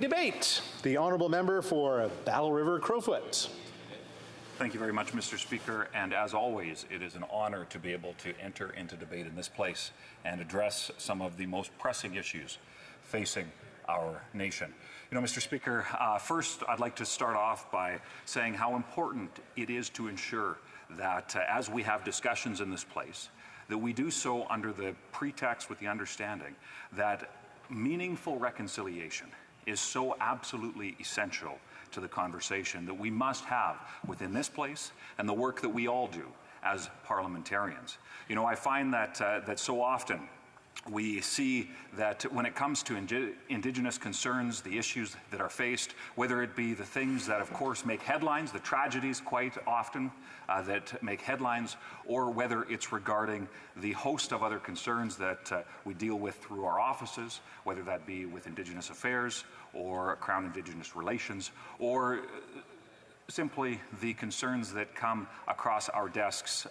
Debate. The honourable member for Battle River Crowfoot. Thank you very much, Mr. Speaker, and as always, it is an honour to be able to enter into debate in this place and address some of the most pressing issues facing our nation. You know, Mr. Speaker, first I'd like to start off by saying how important it is to ensure that as we have discussions in this place, that we do so under the pretext with the understanding that meaningful reconciliation is so absolutely essential to the conversation that we must have within this place and the work that we all do as parliamentarians. You know, I find that that so often we see that when it comes to Indigenous concerns, the issues that are faced, whether it be the things that of course make headlines, the tragedies quite often that make headlines, or whether it's regarding the host of other concerns that we deal with through our offices, whether that be with Indigenous Affairs or Crown Indigenous Relations, or simply the concerns that come across our desks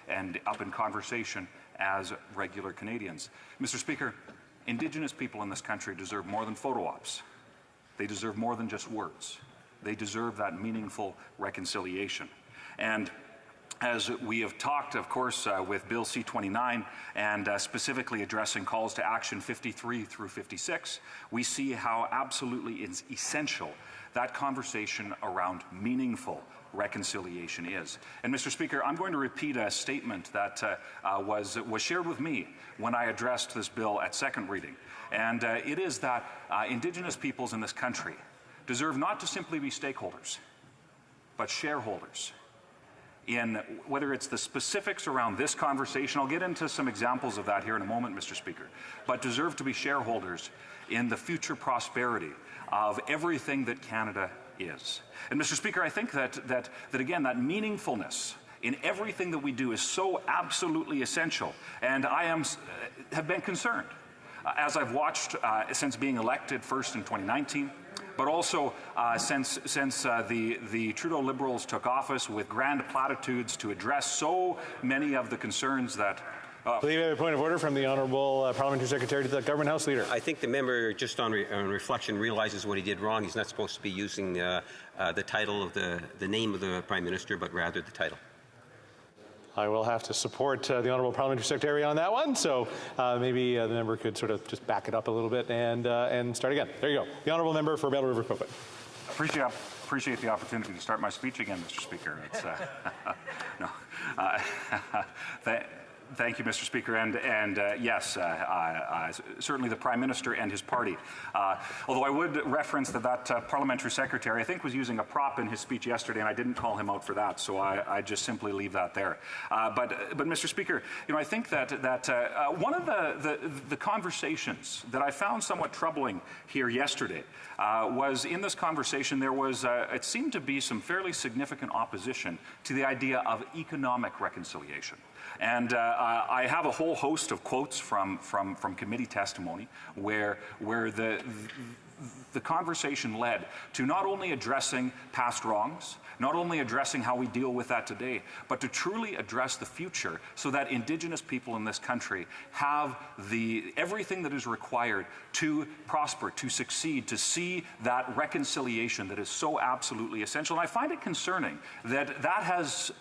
and up in conversation as regular Canadians. Mr. Speaker, Indigenous people in this country deserve more than photo ops. They deserve more than just words. They deserve that meaningful reconciliation. And as we have talked, of course, with Bill C-29 and specifically addressing calls to action 53 through 56, we see how absolutely it's essential that conversation around meaningful reconciliation is. And Mr. Speaker, I'm going to repeat a statement that was shared with me when I addressed this bill at second reading. And it is that Indigenous peoples in this country deserve not to simply be stakeholders, but shareholders in whether it's the specifics around this conversation. I'll get into some examples of that here in a moment, Mr. Speaker, but deserve to be shareholders in the future prosperity of everything that Canada is. And Mr. Speaker, I think that again, that meaningfulness in everything that we do is so absolutely essential. And I have been concerned as I've watched since being elected first in 2019, but also since the Trudeau Liberals took office with grand platitudes to address so many of the concerns that I believe I have a point of order from the Honourable Parliamentary Secretary to the Government House Leader. I think the member, just on reflection, realizes what he did wrong. He's not supposed to be using the title of the name of the Prime Minister, but rather the title. I will have to support the Honourable Parliamentary Secretary on that one, so maybe the member could sort of just back it up a little bit and start again. There you go. The Honourable Member for Battle River Crowfoot. Appreciate the opportunity to start my speech again, Mr. Speaker. It's, Thank you, Mr. Speaker, and yes, certainly the Prime Minister and his party. Although I would reference that Parliamentary Secretary, I think, was using a prop in his speech yesterday, and I didn't call him out for that, so I just simply leave that there. But Mr. Speaker, you know, I think that one of the conversations that I found somewhat troubling here yesterday was in this conversation there was, it seemed to be some fairly significant opposition to the idea of economic reconciliation. And I have a whole host of quotes from committee testimony where the conversation led to not only addressing past wrongs, not only addressing how we deal with that today, but to truly address the future so that Indigenous people in this country have everything that is required to prosper, to succeed, to see that reconciliation that is so absolutely essential. And I find it concerning that has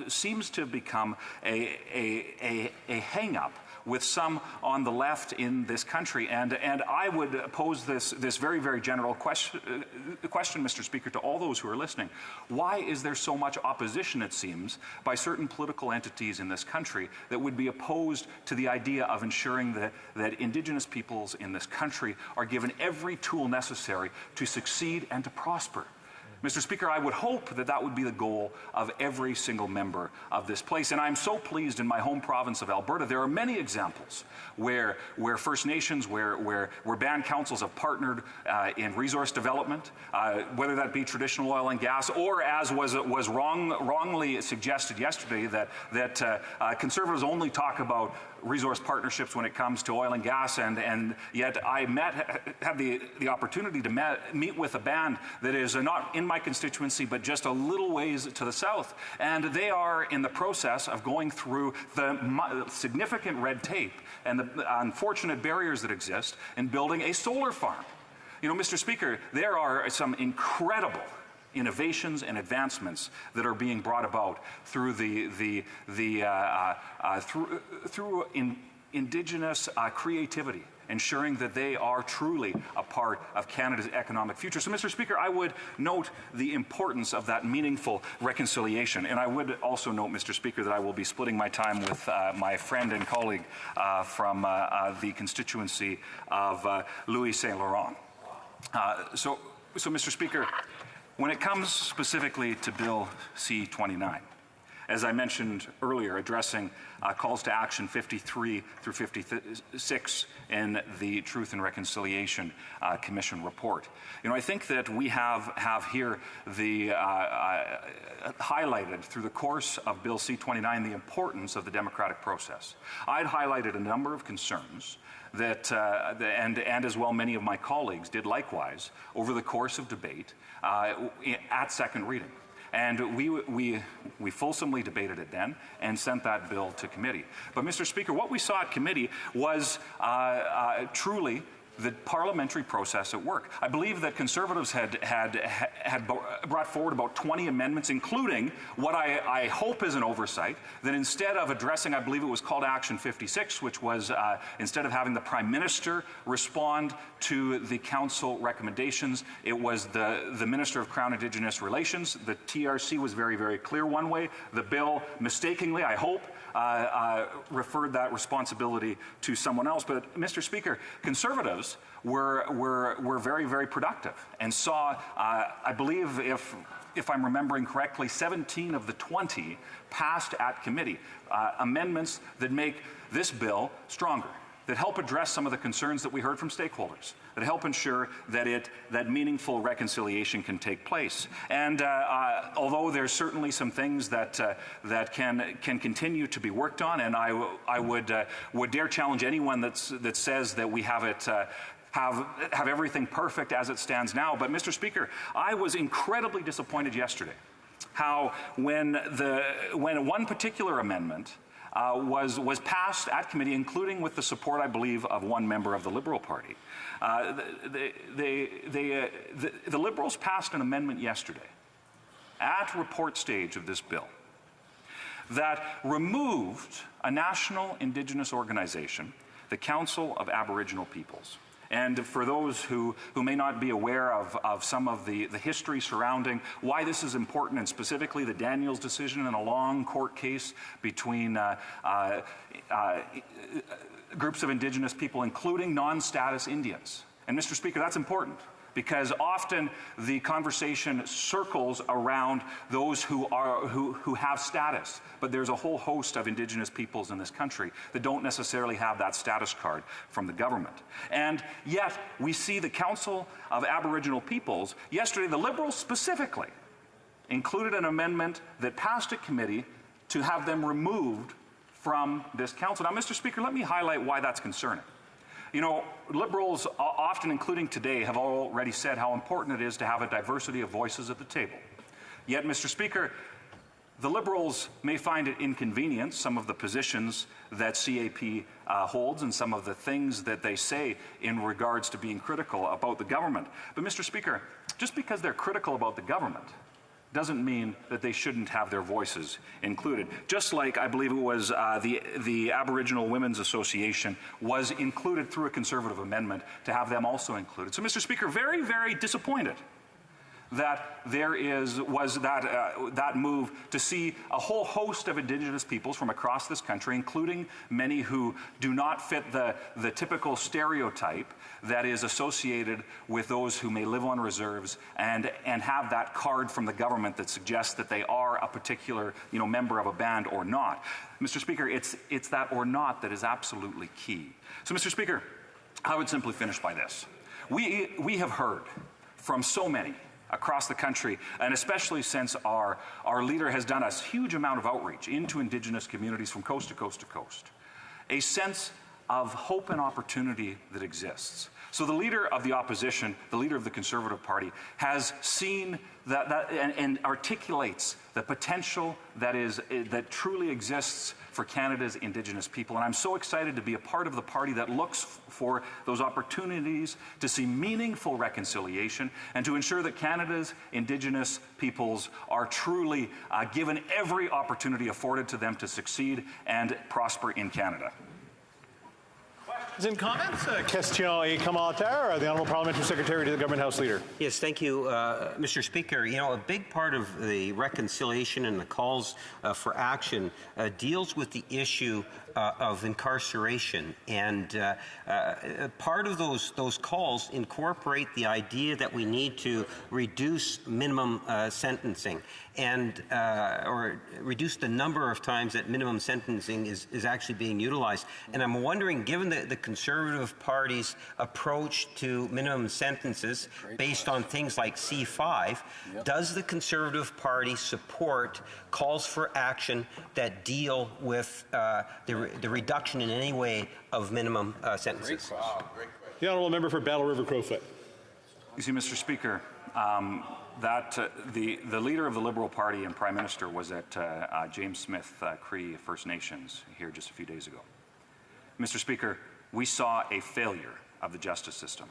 seems to become a hang-up with some on the left in this country. And I would pose this very, very general question, Mr. Speaker, to all those who are listening. Why is there so much opposition, it seems, by certain political entities in this country that would be opposed to the idea of ensuring that Indigenous peoples in this country are given every tool necessary to succeed and to prosper? Mr. Speaker, I would hope that that would be the goal of every single member of this place. And I'm so pleased in my home province of Alberta. There are many examples where First Nations, where band councils have partnered in resource development, whether that be traditional oil and gas, or as was wrongly suggested yesterday, that Conservatives only talk about resource partnerships when it comes to oil and gas, and yet I had the opportunity to meet with a band that is not in my constituency but just a little ways to the south, and they are in the process of going through the significant red tape and the unfortunate barriers that exist in building a solar farm. You know, Mr. Speaker, there are some incredible innovations and advancements that are being brought about through through Indigenous creativity, ensuring that they are truly a part of Canada's economic future. So, Mr. Speaker, I would note the importance of that meaningful reconciliation. And I would also note, Mr. Speaker, that I will be splitting my time with my friend and colleague from the constituency of Louis Saint Laurent. So, Mr. Speaker, when it comes specifically to Bill C-29, as I mentioned earlier, addressing calls to action 53 through 56 in the Truth and Reconciliation Commission report. You know, I think that we have here the highlighted through the course of Bill C-29 the importance of the democratic process. I'd highlighted a number of concerns that, and as well many of my colleagues did likewise over the course of debate at second reading. And we fulsomely debated it then and sent that bill to committee. But, Mr. Speaker, what we saw at committee was truly the parliamentary process at work. I believe that Conservatives had brought forward about 20 amendments, including what I hope is an oversight, that instead of addressing, I believe it was called Action 56, which was instead of having the Prime Minister respond to the Council recommendations, it was the Minister of Crown Indigenous Relations. The TRC was very, very clear one way. The bill, mistakenly, I hope, referred that responsibility to someone else. But, Mr. Speaker, Conservatives were very, very productive and saw, I believe, if I'm remembering correctly, 17 of the 20 passed at committee, amendments that make this bill stronger, that help address some of the concerns that we heard from stakeholders, that help ensure that meaningful reconciliation can take place. And although there's certainly some things that can continue to be worked on, and I would dare challenge anyone that says that we have it. Have everything perfect as it stands now. But, Mr. Speaker, I was incredibly disappointed yesterday how when one particular amendment was passed at committee, including with the support, I believe, of one member of the Liberal Party. The Liberals passed an amendment yesterday at report stage of this bill that removed a national Indigenous organization, the Council of Aboriginal Peoples. And for those who may not be aware of some of the history surrounding why this is important, and specifically the Daniels decision in a long court case between groups of Indigenous people, including non-status Indians. And, Mr. Speaker, that's important, because often the conversation circles around those who have status, but there's a whole host of Indigenous peoples in this country that don't necessarily have that status card from the government. And yet we see the Council of Aboriginal Peoples, yesterday the Liberals specifically included an amendment that passed at committee to have them removed from this council. Now, Mr. Speaker, let me highlight why that's concerning. You know, Liberals, often including today, have already said how important it is to have a diversity of voices at the table. Yet, Mr. Speaker, the Liberals may find it inconvenient, some of the positions that CAP holds and some of the things that they say in regards to being critical about the government. But, Mr. Speaker, just because they're critical about the government doesn't mean that they shouldn't have their voices included. Just like I believe it was the Aboriginal Women's Association was included through a Conservative amendment to have them also included. So, Mr. Speaker, very, very disappointed that there was that move to see a whole host of Indigenous peoples from across this country, including many who do not fit the typical stereotype that is associated with those who may live on reserves and have that card from the government that suggests that they are a particular member of a band or not. Mr. Speaker, it's that or not that is absolutely key. So, Mr. Speaker, I would simply finish by this. We have heard from so many across the country, and especially since our leader has done a huge amount of outreach into Indigenous communities from coast to coast to coast, a sense of hope and opportunity that exists. So the leader of the opposition, the leader of the Conservative Party, has seen that and articulates the potential that truly exists for Canada's Indigenous people. And I'm so excited to be a part of the party that looks for those opportunities to see meaningful reconciliation and to ensure that Canada's Indigenous peoples are truly given every opportunity afforded to them to succeed and prosper in Canada. Questions and comments? Question et commentaire. The Honourable Parliamentary Secretary to the Government House Leader. Yes, thank you, Mr. Speaker. You know, a big part of the reconciliation and the calls for action deals with the issue of incarceration, and part of those calls incorporate the idea that we need to reduce minimum sentencing and or reduce the number of times that minimum sentencing is actually being utilized. And I'm wondering, given the Conservative Party's approach to minimum sentences based on things like C5, does the Conservative Party support calls for action that deal with the reduction in any way of minimum sentences? The Honourable Member for Battle River Crowfoot. You see, Mr. Speaker, the leader of the Liberal Party and Prime Minister was at James Smith Cree First Nations here just a few days ago. Mr. Speaker, we saw a failure of the justice system.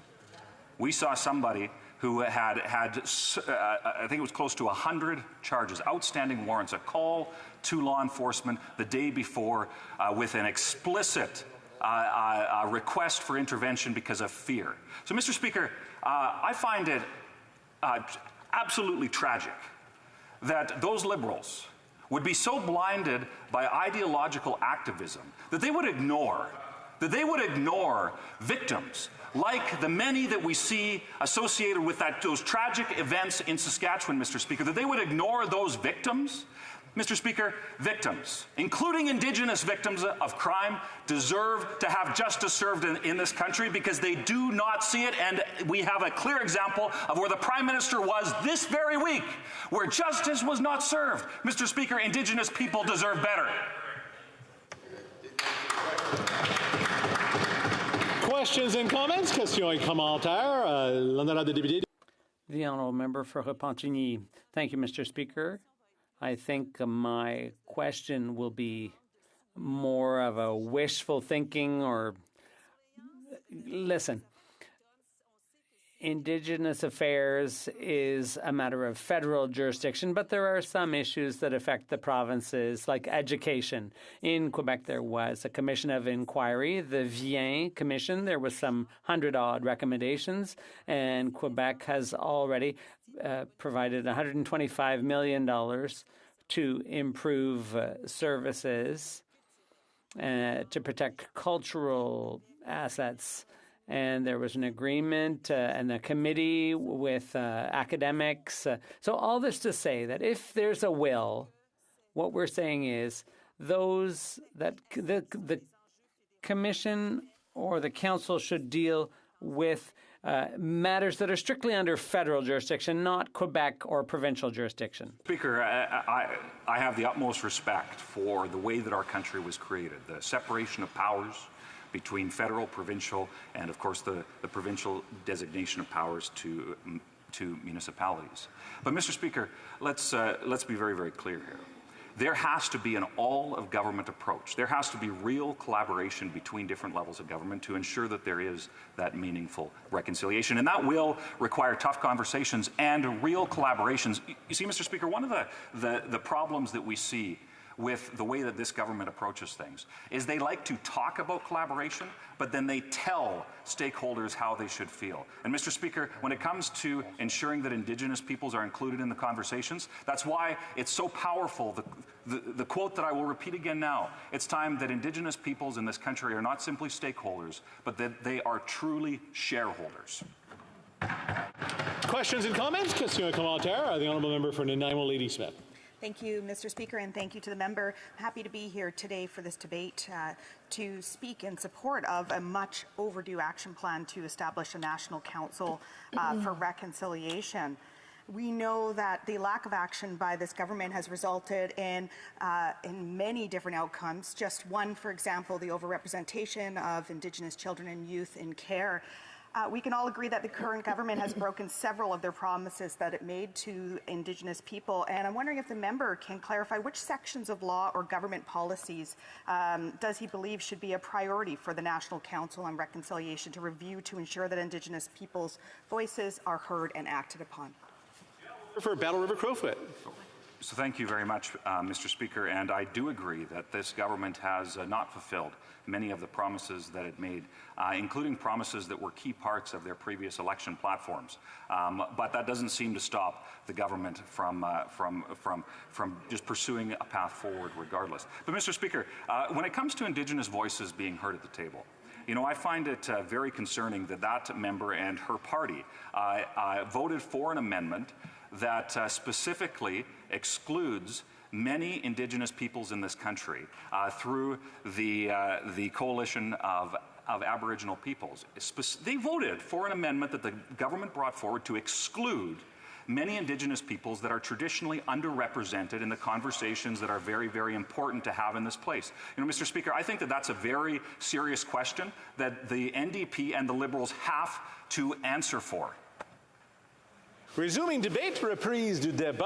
We saw somebody who had I think it was close to 100 charges, outstanding warrants, a call to law enforcement the day before with an explicit request for intervention because of fear. So, Mr. Speaker, I find it absolutely tragic that those Liberals would be so blinded by ideological activism that they would ignore victims like the many that we see associated with those tragic events in Saskatchewan, Mr. Speaker, that they would ignore those victims. Mr. Speaker, victims, including Indigenous victims of crime, deserve to have justice served in this country because they do not see it, and we have a clear example of where the Prime Minister was this very week, where justice was not served. Mr. Speaker, Indigenous people deserve better. Questions and comments? Question et commentaire. L'honorable député. The Honourable Member for Repentigny. Thank you, Mr. Speaker. I think my question will be more of a wishful thinking or listen. Indigenous affairs is a matter of federal jurisdiction, but there are some issues that affect the provinces, like education. In Quebec, there was a commission of inquiry, the Vien Commission. There was some 100-odd recommendations, and Quebec has already provided $125 million to improve services, to protect cultural assets. And there was an agreement and a committee with academics. So all this to say that if there's a will, what we're saying is those that the commission or the council should deal with matters that are strictly under federal jurisdiction, not Quebec or provincial jurisdiction. Speaker, I have the utmost respect for the way that our country was created, the separation of powers between federal, provincial, and of course the provincial designation of powers to municipalities. But Mr. Speaker, let's be very, very clear here. There has to be an all-of-government approach. There has to be real collaboration between different levels of government to ensure that there is that meaningful reconciliation. And that will require tough conversations and real collaborations. You see, Mr. Speaker, one of the problems that we see with the way that this government approaches things is they like to talk about collaboration, but then they tell stakeholders how they should feel. And Mr. Speaker, when it comes to ensuring that Indigenous peoples are included in the conversations, that's why it's so powerful, the quote that I will repeat again now. It's time that Indigenous peoples in this country are not simply stakeholders, but that they are truly shareholders. Questions and comments? Question et commentaire. The Honourable Member for Nanaimo, Lady Smith. Thank you, Mr. Speaker, and thank you to the member. I'm happy to be here today for this debate to speak in support of a much overdue action plan to establish a national council for reconciliation. We know that the lack of action by this government has resulted in many different outcomes. Just one, for example, the overrepresentation of Indigenous children and youth in care. We can all agree that the current government has broken several of their promises that it made to Indigenous people, and I'm wondering if the member can clarify which sections of law or government policies does he believe should be a priority for the National Council on Reconciliation to review to ensure that Indigenous people's voices are heard and acted upon. For Battle River Crowfoot. So thank you very much, Mr. Speaker, and I do agree that this government has not fulfilled many of the promises that it made, including promises that were key parts of their previous election platforms. But that doesn't seem to stop the government from just pursuing a path forward regardless. But Mr. Speaker, when it comes to Indigenous voices being heard at the table, you know, I find it very concerning that that member and her party voted for an amendment that specifically excludes many Indigenous peoples in this country through the coalition of Aboriginal peoples. They voted for an amendment that the government brought forward to exclude many Indigenous peoples that are traditionally underrepresented in the conversations that are very, very important to have in this place. You know, Mr. Speaker, I think that that's a very serious question that the NDP and the Liberals have to answer for. Resuming debate, reprise du débat.